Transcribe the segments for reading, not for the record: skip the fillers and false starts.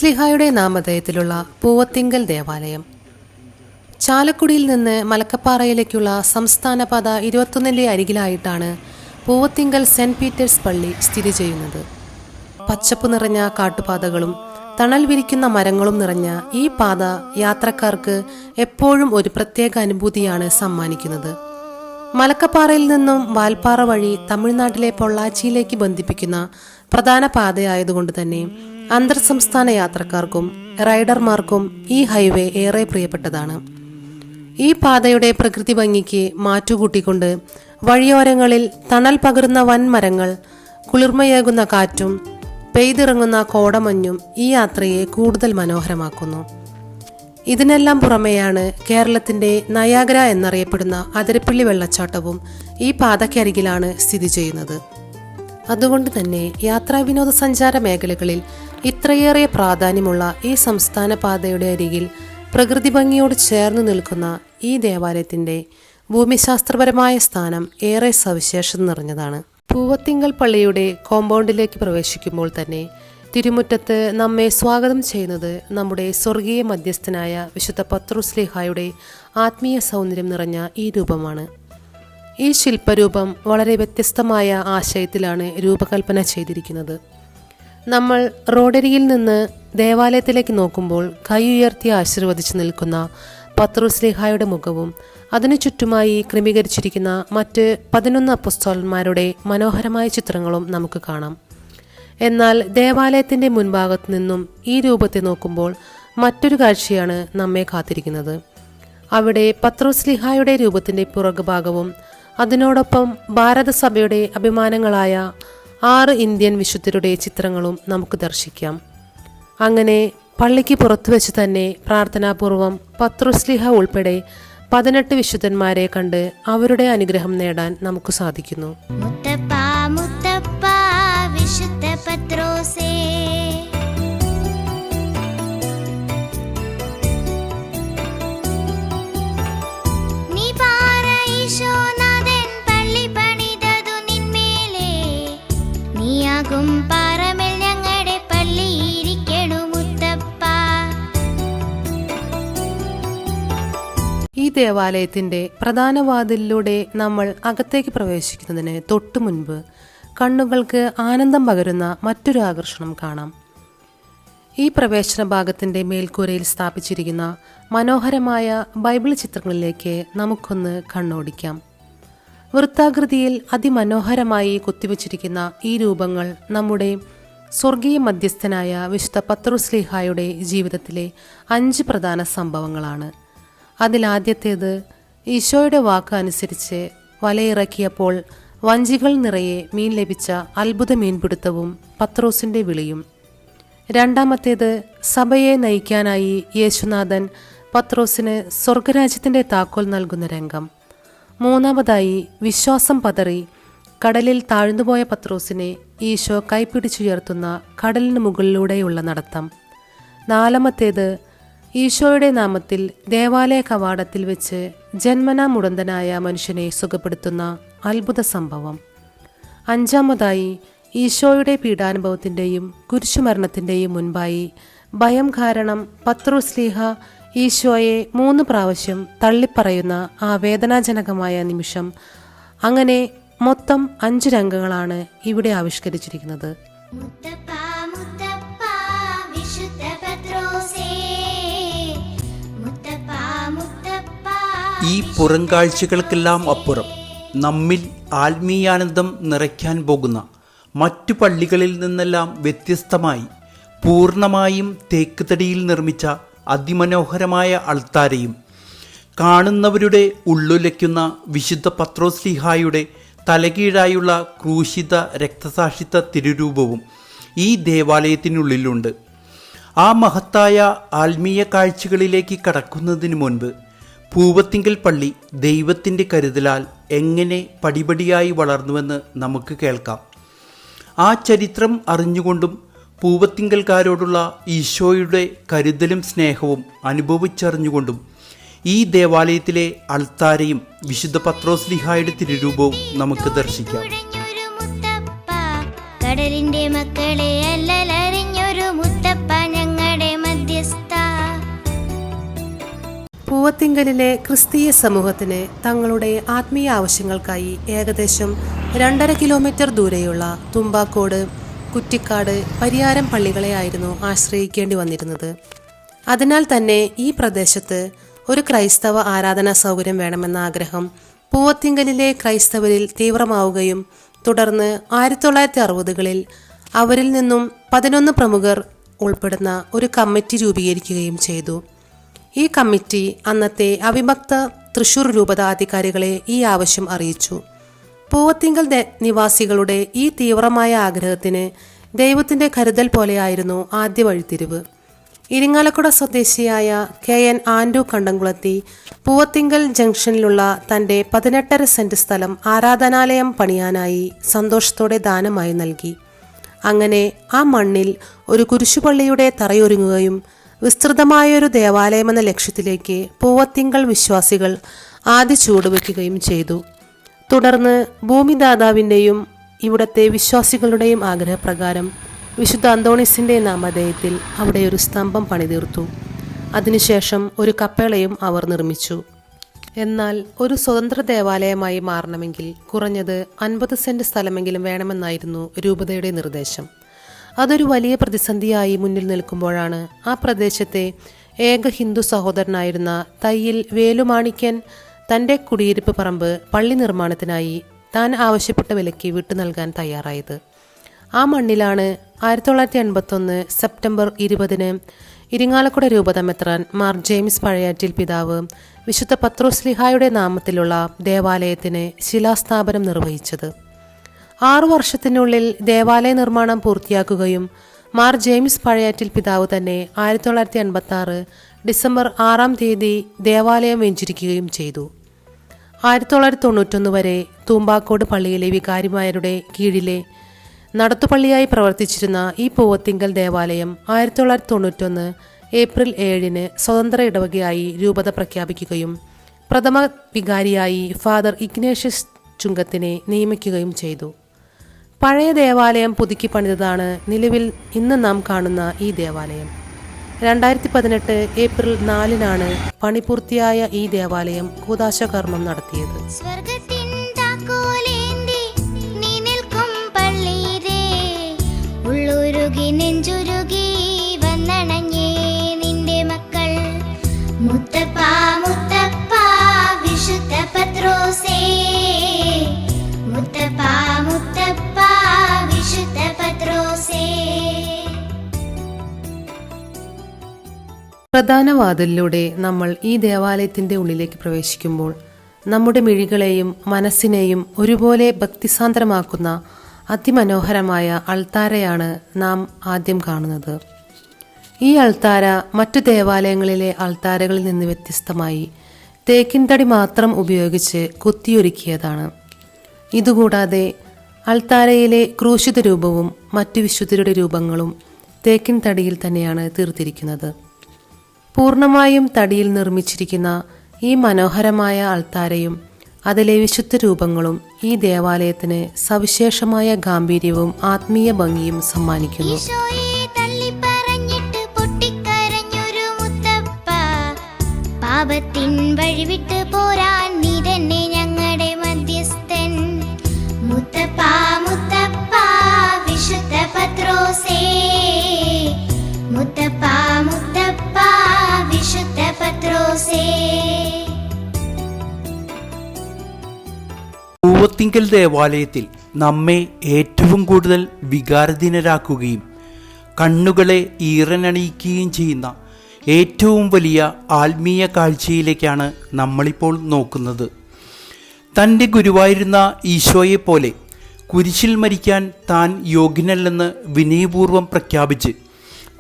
പത്രോസ്ലീഹായുടെ നാമധേയത്തിലുള്ള പൂവത്തിങ്കൽ ദേവാലയം. ചാലക്കുടിയിൽ നിന്ന് മലക്കപ്പാറയിലേക്കുള്ള സംസ്ഥാനപാത 21 അരികിലായിട്ടാണ് പൂവത്തിങ്കൽ സെന്റ് പീറ്റേഴ്സ് പള്ളി സ്ഥിതി ചെയ്യുന്നത്. പച്ചപ്പ് നിറഞ്ഞ കാട്ടുപാതകളും തണൽ വിരിക്കുന്ന മരങ്ങളും നിറഞ്ഞ ഈ പാത യാത്രക്കാർക്ക് എപ്പോഴും ഒരു പ്രത്യേക അനുഭൂതിയാണ് സമ്മാനിക്കുന്നത്. മലക്കപ്പാറയിൽ നിന്നും വാൽപ്പാറ വഴി തമിഴ്നാട്ടിലെ പൊള്ളാച്ചിയിലേക്ക് ബന്ധിപ്പിക്കുന്ന പ്രധാന പാതയായതുകൊണ്ട് തന്നെ അന്തർ സംസ്ഥാന യാത്രക്കാർക്കും റൈഡർമാർക്കും ഈ ഹൈവേ ഏറെ പ്രിയപ്പെട്ടതാണ്. ഈ പാതയുടെ പ്രകൃതി ഭംഗിക്ക് മാറ്റുകൂട്ടിക്കൊണ്ട് വഴിയോരങ്ങളിൽ തണൽ പകരുന്ന വൻമരങ്ങൾ, കുളിർമയേകുന്ന കാറ്റും പെയ്തിറങ്ങുന്ന കോടമഞ്ഞും ഈ യാത്രയെ കൂടുതൽ മനോഹരമാക്കുന്നു. ഇതിനെല്ലാം പുറമെയാണ് കേരളത്തിന്റെ നയാഗ്ര എന്നറിയപ്പെടുന്ന അതിരപ്പള്ളി വെള്ളച്ചാട്ടവും ഈ പാതയ്ക്കരികിലാണ് സ്ഥിതി ചെയ്യുന്നത്. അതുകൊണ്ട് തന്നെ യാത്രാ വിനോദസഞ്ചാര മേഖലകളിൽ ഇത്രയേറെ പ്രാധാന്യമുള്ള ഈ സംസ്ഥാന പാതയുടെ അരികിൽ പ്രകൃതി ഭംഗിയോട് ചേർന്ന് നിൽക്കുന്ന ഈ ദേവാലയത്തിന്റെ ഭൂമിശാസ്ത്രപരമായ സ്ഥാനം ഏറെ സവിശേഷത നിറഞ്ഞതാണ്. പൂവത്തിങ്കൽ പള്ളിയുടെ കോമ്പൗണ്ടിലേക്ക് പ്രവേശിക്കുമ്പോൾ തന്നെ തിരുമുറ്റത്ത് നമ്മെ സ്വാഗതം ചെയ്യുന്നത് നമ്മുടെ സ്വർഗീയ മധ്യസ്ഥനായ വിശുദ്ധ പത്രോസ്ലീഹായുടെ ആത്മീയ സൗന്ദര്യം നിറഞ്ഞ ഈ രൂപമാണ്. ഈ ശില്പരൂപം വളരെ വ്യത്യസ്തമായ ആശയത്തിലാണ് രൂപകൽപ്പന ചെയ്തിരിക്കുന്നത്. നമ്മൾ റോഡരികിൽ നിന്ന് ദേവാലയത്തിലേക്ക് നോക്കുമ്പോൾ കൈ ഉയർത്തി ആശീർവദിച്ച് നിൽക്കുന്ന പത്രോസ്ലീഹായുടെ മുഖവും അതിനു ചുറ്റുമായി ക്രമീകരിച്ചിരിക്കുന്ന മറ്റ് 11 അപ്പോസ്തലന്മാരുടെ മനോഹരമായ ചിത്രങ്ങളും നമുക്ക് കാണാം. എന്നാൽ ദേവാലയത്തിന്റെ മുൻഭാഗത്തു നിന്നും ഈ രൂപത്തെ നോക്കുമ്പോൾ മറ്റൊരു കാഴ്ചയാണ് നമ്മെ കാത്തിരിക്കുന്നത്. അവിടെ പത്രോസ്ലീഹായുടെ രൂപത്തിന്റെ പുറകുഭാഗവും അതിനോടൊപ്പം ഭാരതസഭയുടെ അഭിമാനങ്ങളായ 6 ഇന്ത്യൻ വിശുദ്ധരുടെ ചിത്രങ്ങളും നമുക്ക് ദർശിക്കാം. അങ്ങനെ പള്ളിക്ക് പുറത്തു വെച്ച് തന്നെ പ്രാർത്ഥനാപൂർവം പത്രോസ്ലീഹ ഉൾപ്പെടെ 18 വിശുദ്ധന്മാരെ കണ്ട് അവരുടെ അനുഗ്രഹം നേടാൻ നമുക്ക് സാധിക്കുന്നു. വിശുദ്ധ പത്രോസേ, നീ പാറ ഈശോനാഥൻ പള്ളി പണിതതു നിന്മേലേ, നീയാകും പാറമേൽ ഞങ്ങളുടെ പള്ളി ഇരിക്കണു മുത്തപ്പ. ഈ ദേവാലയത്തിന്റെ പ്രധാന വാതിലിലൂടെ നമ്മൾ അകത്തേക്ക് പ്രവേശിക്കുന്നതിന് തൊട്ടു മുൻപ് കണ്ണുകൾക്ക് ആനന്ദം പകരുന്ന മറ്റൊരു ആകർഷണം കാണാം. ഈ പ്രവേശന ഭാഗത്തിന്റെ മേൽക്കൂരയിൽ സ്ഥാപിച്ചിരിക്കുന്ന മനോഹരമായ ബൈബിൾ ചിത്രങ്ങളിലേക്ക് നമുക്കൊന്ന് കണ്ണോടിക്കാം. വൃത്താകൃതിയിൽ അതിമനോഹരമായി കൊത്തിവച്ചിരിക്കുന്ന ഈ രൂപങ്ങൾ നമ്മുടെ സ്വർഗീയ മധ്യസ്ഥനായ വിശുദ്ധ പത്രോസ്ലീഹായുടെ ജീവിതത്തിലെ 5 പ്രധാന സംഭവങ്ങളാണ്. അതിലാദ്യത്തേത് ഈശോയുടെ വാക്ക് അനുസരിച്ച് വലയിറക്കിയപ്പോൾ വഞ്ചികൾ നിറയെ മീൻ ലഭിച്ച അത്ഭുത മീൻപിടുത്തവും പത്രോസിന്റെ വിളിയും. രണ്ടാമത്തേത് സഭയെ നയിക്കാനായി യേശുനാഥൻ പത്രോസിന് സ്വർഗരാജ്യത്തിന്റെ താക്കോൽ നൽകുന്ന രംഗം. മൂന്നാമതായി വിശ്വാസം പതറി കടലിൽ താഴ്ന്നുപോയ പത്രോസിനെ ഈശോ കൈപ്പിടിച്ചുയർത്തുന്ന കടലിന് മുകളിലൂടെയുള്ള നടത്തം. നാലാമത്തേത് ഈശോയുടെ നാമത്തിൽ ദേവാലയ കവാടത്തിൽ വെച്ച് ജന്മനാ മുടന്തനായ മനുഷ്യനെ സുഖപ്പെടുത്തുന്ന അത്ഭുത സംഭവം. അഞ്ചാമതായി ഈശോയുടെ പീഡാനുഭവത്തിൻ്റെയും കുരിശുമരണത്തിൻ്റെയും മുൻപായി ഭയം കാരണം പത്രോസ്ലീഹ ഈശോയെ 3 പ്രാവശ്യം തള്ളിപ്പറയുന്ന ആ വേദനാജനകമായ നിമിഷം. അങ്ങനെ മൊത്തം 5 രംഗങ്ങളാണ് ഇവിടെ ആവിഷ്കരിച്ചിരിക്കുന്നത്. ഈ പുറംകാഴ്ചകൾക്കെല്ലാം അപ്പുറം നമ്മിൽ ആത്മീയാനന്ദം നിറയ്ക്കാൻ പോകുന്ന മറ്റു പള്ളികളിൽ നിന്നെല്ലാം വ്യത്യസ്തമായി പൂർണ്ണമായും തേക്ക് തടിയിൽ നിർമ്മിച്ച അതിമനോഹരമായ അൾത്താരയും കാണുന്നവരുടെ ഉള്ളുലയ്ക്കുന്ന വിശുദ്ധ പത്രോസ്ലീഹായുടെ തലകീഴായുള്ള ക്രൂശിത രക്തസാക്ഷിത്വ തിരുരൂപവും ഈ ദേവാലയത്തിനുള്ളിലുണ്ട്. ആ മഹത്തായ ആത്മീയ കാഴ്ചകളിലേക്ക് കടക്കുന്നതിന് മുൻപ് പൂവത്തിങ്കൽ പള്ളി ദൈവത്തിൻ്റെ കരുതലാൽ എങ്ങനെ പടിപടിയായി വളർന്നുവെന്ന് നമുക്ക് കേൾക്കാം. ആ ചരിത്രം അറിഞ്ഞുകൊണ്ടും പൂവത്തിങ്കൽക്കാരോടുള്ള ഈശോയുടെ കരുതലും സ്നേഹവും അനുഭവിച്ചറിഞ്ഞുകൊണ്ടും ഈ ദേവാലയത്തിലെ അൾത്താരയും വിശുദ്ധ പത്രോസ്ലീഹായുടെ തിരുരൂപവും നമുക്ക് ദർശിക്കാം. കടലിന്റെ മക്കളെ അല്ലലറിഞ്ഞൊരു മുത്തപ്പ ഞങ്ങളുടെ പൂവത്തിങ്കലിലെ ക്രിസ്തീയ സമൂഹത്തിന് തങ്ങളുടെ ആത്മീയ ആവശ്യങ്ങൾക്കായി ഏകദേശം 2.5 കിലോമീറ്റർ ദൂരെയുള്ള തുമ്പാക്കോട്, കുറ്റിക്കാട്, പരിയാരം പള്ളികളെയായിരുന്നു ആശ്രയിക്കേണ്ടി വന്നിരുന്നത്. അതിനാൽ തന്നെ ഈ പ്രദേശത്ത് ഒരു ക്രൈസ്തവ ആരാധനാ സൗകര്യം വേണമെന്ന ആഗ്രഹം പൂവത്തിങ്കലിലെ ക്രൈസ്തവരിൽ തീവ്രമാവുകയും തുടർന്ന് 1960കളിൽ അവരിൽ നിന്നും 11 പ്രമുഖർ ഉൾപ്പെടുന്ന ഒരു കമ്മിറ്റി രൂപീകരിക്കുകയും ചെയ്തു. ഈ കമ്മിറ്റി അന്നത്തെ അവിഭക്ത തൃശൂർ രൂപതാധികാരികളെ ഈ ആവശ്യം അറിയിച്ചു. പൂവത്തിങ്കൽ നിവാസികളുടെ ഈ തീവ്രമായ ആഗ്രഹത്തിന് ദൈവത്തിൻ്റെ കരുതൽ പോലെയായിരുന്നു ആദ്യ വഴിത്തിരിവ്. ഇരിങ്ങാലക്കുട സ്വദേശിയായ KN ആൻഡ്രു കണ്ടംകുളത്തി പൂവത്തിങ്കൽ ജംഗ്ഷനിലുള്ള തൻ്റെ 18.5 സെന്റ് സ്ഥലം ആരാധനാലയം പണിയാനായി സന്തോഷത്തോടെ ദാനമായി നൽകി. അങ്ങനെ ആ മണ്ണിൽ ഒരു കുരിശുപള്ളിയുടെ തറയൊരുങ്ങുകയും വിസ്തൃതമായൊരു ദേവാലയമെന്ന ലക്ഷ്യത്തിലേക്ക് പൂവത്തിങ്കൽ വിശ്വാസികൾ ആദ്യ ചുവടുവെക്കുകയും ചെയ്തു. തുടർന്ന് ഭൂമിദാതാവിൻ്റെയും ഇവിടത്തെ വിശ്വാസികളുടെയും ആഗ്രഹപ്രകാരം വിശുദ്ധ അന്തോണീസിൻ്റെ നാമധേയത്തിൽ അവിടെ ഒരു സ്തംഭം പണിതീർത്തു. അതിനുശേഷം ഒരു കപ്പേളയും അവർ നിർമ്മിച്ചു. എന്നാൽ ഒരു സ്വതന്ത്ര ദേവാലയമായി മാറണമെങ്കിൽ കുറഞ്ഞത് 50 സെന്റ് സ്ഥലമെങ്കിലും വേണമെന്നായിരുന്നു രൂപതയുടെ നിർദ്ദേശം. അതൊരു വലിയ പ്രതിസന്ധിയായി മുന്നിൽ നിൽക്കുമ്പോഴാണ് ആ പ്രദേശത്തെ ഏക ഹിന്ദു സഹോദരനായിരുന്ന തയ്യിൽ വേലുമാണിക്യൻ തൻ്റെ കുടിയിരിപ്പ് പറമ്പ് പള്ളി നിർമ്മാണത്തിനായി താൻ ആവശ്യപ്പെട്ട വിലയ്ക്ക് വിട്ടു നൽകാൻ തയ്യാറായത്. ആ മണ്ണിലാണ് 1981 സെപ്റ്റംബർ 20-ന് ഇരിങ്ങാലക്കുട രൂപത മെത്രാൻ മാർ ജെയിംസ് പഴയാറ്റിൽ പിതാവ് വിശുദ്ധ പത്രോസ്ലിഹായുടെ നാമത്തിലുള്ള ദേവാലയത്തിന് ശിലാസ്ഥാപനം നിർവഹിച്ചത്. 6 വർഷത്തിനുള്ളിൽ ദേവാലയ നിർമ്മാണം പൂർത്തിയാക്കുകയും മാർ ജെയിംസ് പഴയാറ്റിൽ പിതാവ് തന്നെ 1986 ഡിസംബർ 6-ാം തീയതി ദേവാലയം വെഞ്ചരിക്കുകയും ചെയ്തു. 1991 വരെ തൂമ്പാക്കോട് പള്ളിയിലെ വികാരിമാരുടെ കീഴിലെ നടത്തുപള്ളിയായി പ്രവർത്തിച്ചിരുന്ന ഈ പൂവത്തിങ്കൽ ദേവാലയം 1991 ഏപ്രിൽ 7-ന് സ്വതന്ത്ര ഇടവകയായി രൂപത പ്രഖ്യാപിക്കുകയും പ്രഥമ വികാരിയായി ഫാദർ ഇഗ്നേഷ്യസ് ചുങ്കത്തിനെ നിയമിക്കുകയും ചെയ്തു. പഴയ ദേവാലയം പുതുക്കി പണിതതാണ് നിലവിൽ ഇന്ന് നാം കാണുന്ന ഈ ദേവാലയം. 2018 ഏപ്രിൽ 4-നാണ് പണി പൂർത്തിയായ ഈ ദേവാലയം കൂദാശ കർമ്മം നടത്തിയത്. നെഞ്ചുരുകി വന്നണഞ്ഞേ നിന്റെ മക്കൾ മുത്തപ്പ മുത്തപ്പ വിശുദ്ധ പത്രോസേ, മുത്തപ്പ മുത്തപ്പ വിശുദ്ധ പത്രോസേ. പ്രധാന വാതിലിലൂടെ നമ്മൾ ഈ ദേവാലയത്തിൻ്റെ ഉള്ളിലേക്ക് പ്രവേശിക്കുമ്പോൾ നമ്മുടെ മിഴികളെയും മനസ്സിനെയും ഒരുപോലെ ഭക്തിസാന്ദ്രമാക്കുന്ന അതിമനോഹരമായ അൾത്താരയാണ് നാം ആദ്യം കാണുന്നത്. ഈ അൾത്താര മറ്റു ദേവാലയങ്ങളിലെ അൾത്താരകളിൽ നിന്ന് വ്യത്യസ്തമായി തേക്കിൻ തടി മാത്രം ഉപയോഗിച്ച് കൊത്തിയൊരുക്കിയതാണ്. ഇതുകൂടാതെ അൾത്താരയിലെ ക്രൂശിത രൂപവും മറ്റു വിശുദ്ധരുടെ രൂപങ്ങളും തേക്കിൻ തടിയിൽ തന്നെയാണ് തീർത്തിരിക്കുന്നത്. പൂർണ്ണമായും തടിയിൽ നിർമ്മിച്ചിരിക്കുന്ന ഈ മനോഹരമായ അൾത്താരയും അതിലെ വിശുദ്ധ രൂപങ്ങളും ഈ ദേവാലയത്തിന് സവിശേഷമായ ഗാംഭീര്യവും ആത്മീയ ഭംഗിയും സമ്മാനിക്കുന്നു. പാപത്തിൻ വഴിവിട്ട് പോരാൻ നീ തന്നെ ഞങ്ങളുടെ മധ്യസ്ഥൻ. മുത്തപ്പ മുത്തപ്പ വിശുദ്ധ പത്രോസേ, മുത്തപ്പ മുത്തപ്പ വിശുദ്ധ പത്രോസേ. പൂവത്തിങ്കൽ ദേവാലയത്തിൽ നമ്മെ ഏറ്റവും കൂടുതൽ വികാരധീനരാക്കുകയും കണ്ണുകളെ ഈറനണിയിക്കുകയും ചെയ്യുന്ന ഏറ്റവും വലിയ ആത്മീയ കാഴ്ചയിലേക്കാണ് നമ്മളിപ്പോൾ നോക്കുന്നത്. തൻ്റെ ഗുരുവായിരുന്ന ഈശോയെപ്പോലെ കുരിശിൽ മരിക്കാൻ താൻ യോഗ്യനല്ലെന്ന് വിനയപൂർവ്വം പ്രഖ്യാപിച്ച്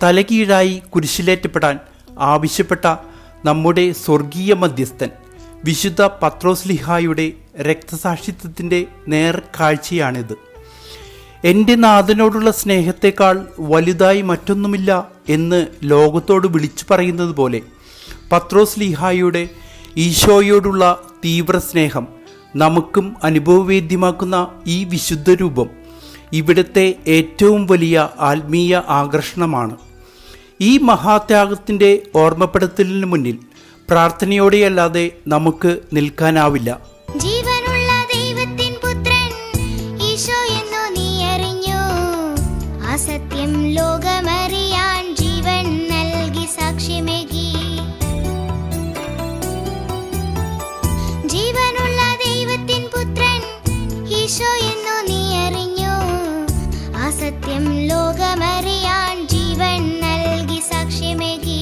തലകീഴായി കുരിശിലേറ്റപ്പെടാൻ ആവശ്യപ്പെട്ട നമ്മുടെ സ്വർഗീയ മധ്യസ്ഥൻ വിശുദ്ധ പത്രോസ്ലിഹായുടെ രക്തസാക്ഷിത്വത്തിൻ്റെ നേർക്കാഴ്ചയാണിത്. എൻ്റെ നാഥനോടുള്ള സ്നേഹത്തെക്കാൾ വലുതായി മറ്റൊന്നുമില്ല എന്ന് ലോകത്തോട് വിളിച്ചു പറയുന്നത് പോലെ പത്രോസ്ലിഹായുടെ ഈശോയോടുള്ള തീവ്ര സ്നേഹം നമുക്കും അനുഭവവേദ്യമാക്കുന്ന ഈ വിശുദ്ധ രൂപം ഇവിടുത്തെ ഏറ്റവും വലിയ ആത്മീയ ആകർഷണമാണ്. ഈ മഹാത്യാഗത്തിൻ്റെ ഓർമ്മപ്പെടുത്തലിന് മുന്നിൽ പ്രാർത്ഥനയോടെയല്ലാതെ നമുക്ക് നിൽക്കാനാവില്ല. ജീവനുള്ള ദൈവത്തിൻ പുത്രൻ ഈശോ എന്നു നീ അറിഞ്ഞു. ആ സത്യം ലോകമറിയാൻ ജീവൻ നൽകി സാക്ഷ്യമേകി. ജീവനുള്ള ദൈവത്തിൻ പുത്രൻ ഈശോ എന്നു നീ അറിഞ്ഞു. ആ സത്യം ലോകമറിയാൻ ജീവൻ നൽകി സാക്ഷ്യമേകി.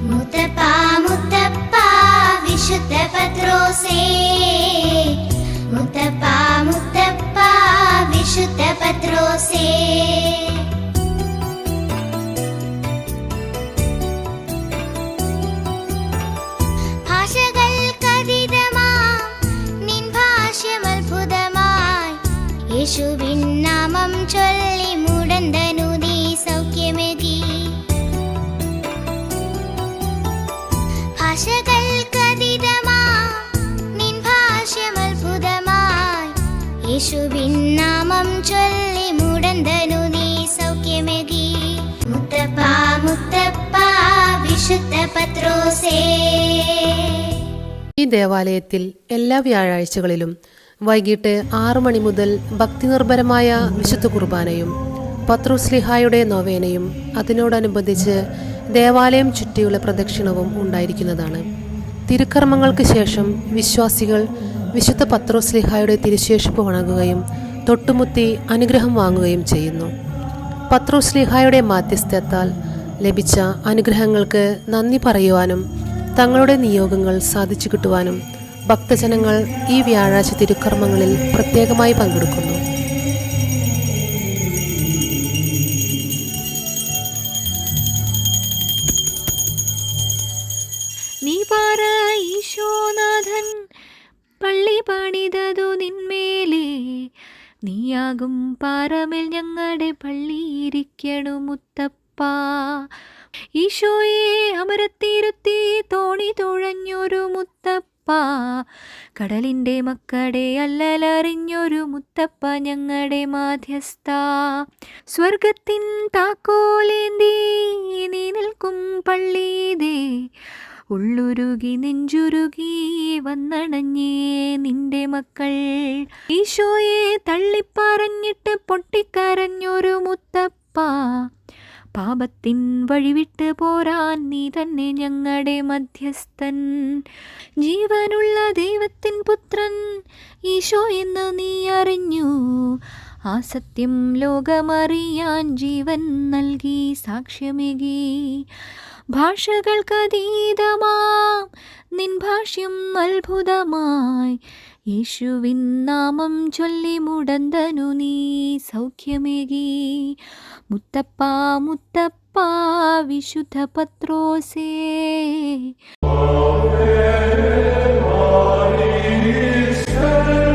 മുത്തപ്പാ മുത്തപ്പാ വിശുദ്ധ പത്രോസേ, മുത്തപ്പാ മുത്തപ്പാ വിശുദ്ധ പത്രോസേ. ഭാഷകൾക്കതീതമാം നിൻ ഭാഷ്യം അത്ഭുതമായി. യേശുവിൻ നാമം ചൊല്ലി മുടന്തനു നീ സൗഖ്യമേകി. ഭാഷകൾക്കതീതമാം നിൻ ഭാഷ്യം അത്ഭുതമായി. യേശുവിൻ നാമം ചൊല്ലി മുടന്തനു നീ സൗഖ്യമേകി. മുത്തപ്പാ മുത്തപ്പാ വിശുദ്ധ പത്രോസേ. ഈ ദേവാലയത്തിൽ എല്ലാ വ്യാഴാഴ്ചകളിലും വൈകിട്ട് 6 മണി മുതൽ ഭക്തിനിർഭരമായ വിശുദ്ധ കുർബാനയും പത്രോസ്ലിഹായുടെ നൊവേനയും അതിനോടനുബന്ധിച്ച് ദേവാലയം ചുറ്റിയുള്ള പ്രദക്ഷിണവും ഉണ്ടായിരിക്കുന്നതാണ്. തിരുക്കർമ്മങ്ങൾക്ക് ശേഷം വിശ്വാസികൾ വിശുദ്ധ പത്രോസ്ലിഹായുടെ തിരുശേഷിപ്പ് വണങ്ങുകയും തൊട്ടുമുത്തി അനുഗ്രഹം വാങ്ങുകയും ചെയ്യുന്നു. പത്രോസ്ലിഹായുടെ മാധ്യസ്ഥത്താൽ ലഭിച്ച അനുഗ്രഹങ്ങൾക്ക് നന്ദി പറയുവാനും തങ്ങളുടെ നിയോഗങ്ങൾ സാധിച്ചു കിട്ടുവാനും ഭക്തജനങ്ങൾ ഈ വ്യാഴാഴ്ച തിരുക്കർമ്മങ്ങളിൽ പ്രത്യേകമായി പങ്കെടുക്കുന്നു. നീ പാറ ഈശോനാഥൻ പള്ളി പണിതതു നിന്മേലേ, നീയാകും പാറമേൽ ഞങ്ങളുടെ പള്ളിയിരിക്കണു മുത്തപ്പാ. ഈശോയെ അമരത്തിരുത്തി തോണി തുഴഞ്ഞൊരു മുത്തപ്പാ, കടലിൻ്റെ മക്കടെ അല്ലലറിഞ്ഞൊരു മുത്തപ്പ ഞങ്ങളുടെ മാധ്യസ്ഥ. സ്വർഗത്തിൻ താക്കോലേന്തി നീ നിൽക്കും പള്ളീതേ, ഉള്ളുരുകി നെഞ്ചുരുകി വന്നണഞ്ഞേ നിന്റെ മക്കൾ. ഈശോയെ തള്ളിപ്പറഞ്ഞിട്ട് പൊട്ടിക്കരഞ്ഞൊരു മുത്തപ്പ, പാപത്തിൻ വഴിവിട്ട് പോരാൻ നീ തന്നെ ഞങ്ങളുടെ മധ്യസ്ഥൻ. ജീവനുള്ള ദൈവത്തിൻ പുത്രൻ ഈശോ എന്ന് നീ അറിഞ്ഞു. ആ സത്യം ലോകമറിയാൻ ജീവൻ നൽകി സാക്ഷ്യമേകി. ഭാഷകൾക്കതീതമാം നിൻ ഭാഷ്യം അത്ഭുതമായി. യേശുവിൻ നാമം ചൊല്ലി മുടന്തനു നീ സൗഖ്യമേകി. മുത്തപ്പാ മുത്തപ്പാ വിശുദ്ധ പത്രോസേ. Amen.